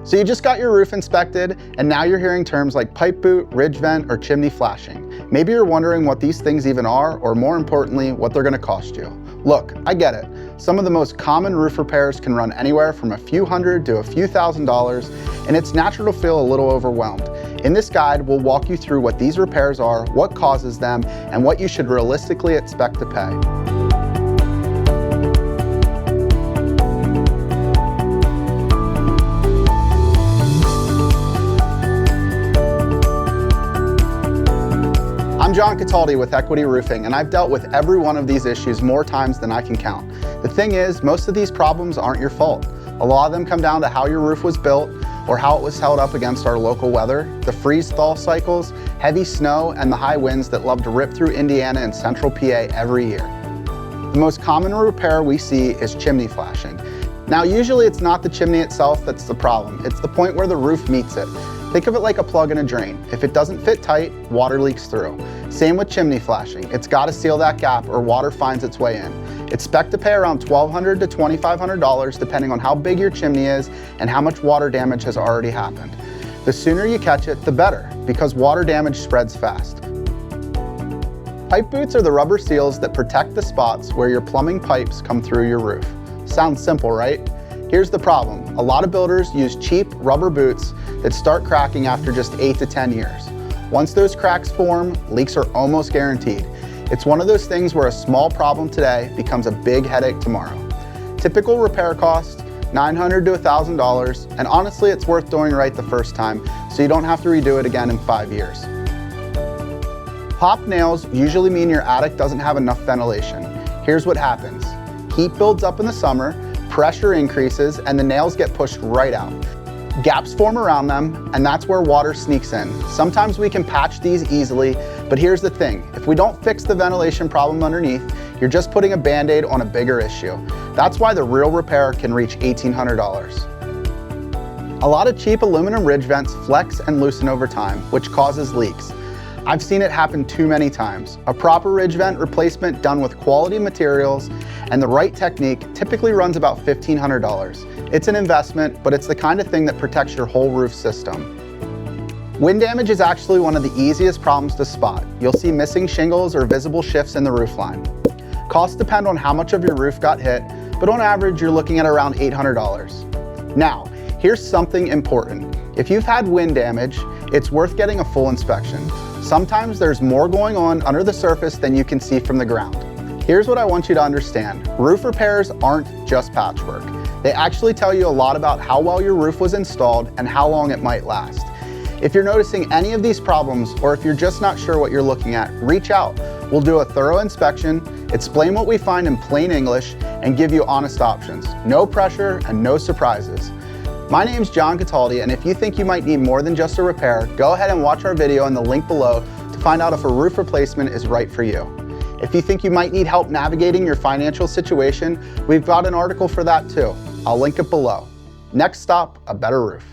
So you just got your roof inspected, and now you're hearing terms like pipe boot, ridge vent, or chimney flashing. Maybe you're wondering what these things even are, or more importantly, what they're gonna cost you. Look, I get it. Some of the most common roof repairs can run anywhere from a few hundred to a few $1,000s, and it's natural to feel a little overwhelmed. In this guide, we'll walk you through what these repairs are, what causes them, and what you should realistically expect to pay. I'm John Cataldi with Equity Roofing, and I've dealt with every one of these issues more times than I can count. The thing is, most of these problems aren't your fault. A lot of them come down to how your roof was built or how it was held up against our local weather, the freeze-thaw cycles, heavy snow, and the high winds that love to rip through Indiana and central PA every year. The most common repair we see is chimney flashing. Now, usually it's not the chimney itself that's the problem. It's the point where the roof meets it. Think of it like a plug in a drain. If it doesn't fit tight, water leaks through. Same with chimney flashing. It's got to seal that gap or water finds its way in. Expect to pay around $1,200 to $2,500 depending on how big your chimney is and how much water damage has already happened. The sooner you catch it, the better, because water damage spreads fast. Pipe boots are the rubber seals that protect the spots where your plumbing pipes come through your roof. Sounds simple, right? Here's the problem. A lot of builders use cheap rubber boots that start cracking after just 8 to 10 years. Once those cracks form, leaks are almost guaranteed. It's one of those things where a small problem today becomes a big headache tomorrow. Typical repair cost, $900 to $1,000, and honestly, it's worth doing right the first time, so you don't have to redo it again in 5 years. Popped nails usually mean your attic doesn't have enough ventilation. Here's what happens. Heat builds up in the summer, pressure increases, and the nails get pushed right out. Gaps form around them, and that's where water sneaks in. Sometimes we can patch these easily, but here's the thing. If we don't fix the ventilation problem underneath, you're just putting a Band-Aid on a bigger issue. That's why the real repair can reach $1,800. A lot of cheap aluminum ridge vents flex and loosen over time, which causes leaks. I've seen it happen too many times. A proper ridge vent replacement done with quality materials and the right technique typically runs about $1,500. It's an investment, but it's the kind of thing that protects your whole roof system. Wind damage is actually one of the easiest problems to spot. You'll see missing shingles or visible shifts in the roof line. Costs depend on how much of your roof got hit, but on average, you're looking at around $800. Now, here's something important. If you've had wind damage, it's worth getting a full inspection. Sometimes there's more going on under the surface than you can see from the ground. Here's what I want you to understand. Roof repairs aren't just patchwork. They actually tell you a lot about how well your roof was installed and how long it might last. If you're noticing any of these problems, or if you're just not sure what you're looking at, reach out. We'll do a thorough inspection, explain what we find in plain English, and give you honest options. No pressure and no surprises. My name's John Cataldi, and if you think you might need more than just a repair, go ahead and watch our video in the link below to find out if a roof replacement is right for you. If you think you might need help navigating your financial situation, we've got an article for that too. I'll link it below. Next stop, a better roof.